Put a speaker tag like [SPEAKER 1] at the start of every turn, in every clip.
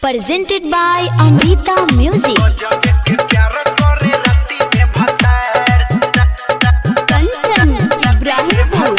[SPEAKER 1] Presented by Amrita Music. Kanchan Ibrahimpur.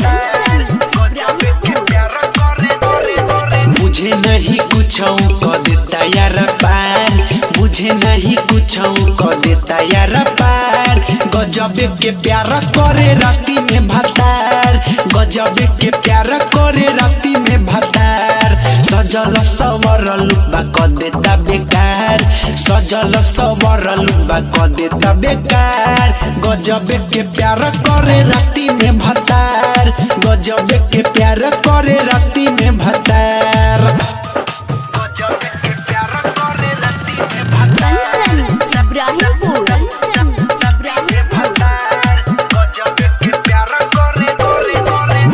[SPEAKER 2] मुझे नहीं कुछ कह देता यार पार, मुझे नहीं कुछ कह देता यार पार। गजब के प्यार करे राती में भतार, गजब के प्यार करे राती में भतार। सजल सवरल बा कह देता बेकार, सजल सवरल बा कह देता बेकार। गजब के प्यार करे राती में भतार, गजब के प्यार करे राती में भतार। गजब के प्यार करे राती में भतार,
[SPEAKER 1] कंचन इब्राहिमपुर।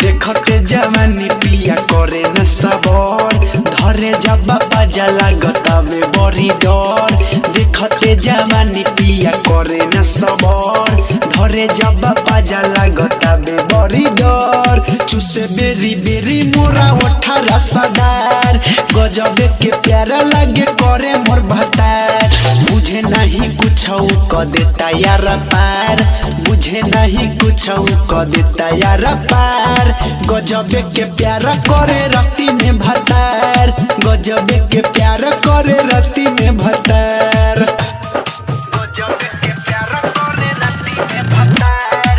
[SPEAKER 2] देखते जवानी पिया करे न सबर, धरे जब बाजा लागत में बड़ी डर। देखते जवानी पिया करे न सबर, धरे जब बाजा लागत में बड़ी डर। चुसे बेरी बेरी मोरा अठारह सदार, गजब के प्यारा लगे करे मोर भतार। बुझे नहीं कुछ कह देता यार पार, बुझे नहीं कुछ कह देता यार पार। गजब के प्यार करे राती में भतार, गजब के प्यार करे राती में भतार। गजब के प्यार करे राती में भतार,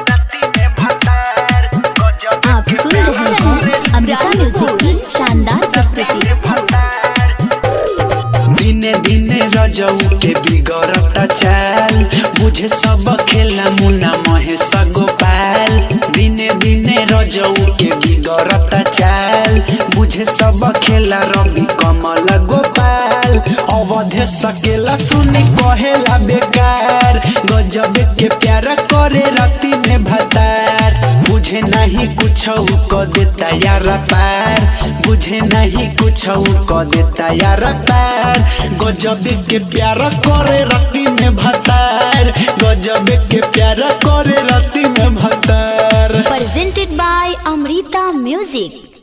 [SPEAKER 2] राती में भतार।
[SPEAKER 1] आप सुन रहे हैं अमृता म्यूजिक की शानदार प्रस्तुति।
[SPEAKER 2] दिने दिने रजऊ के बिगड़ता चाल, मुझे सब खेला मुन्ना महेश गोपाल। दिने दिने रजऊ के बिगड़ता चाल, मुझे सब खेला रवि कमल गोपाल। अवधे सकेला सुनी कहेला बेकार, गजब के प्यार करे राती में भतार। बुझे नहीं कुछ कह देता यार पार, बुझे नहीं कुछ कह देता यार पार। गजब के प्यार करे राती में भतार, गजब के प्यार करे राती में भतार।
[SPEAKER 1] Presented by Amrita Music.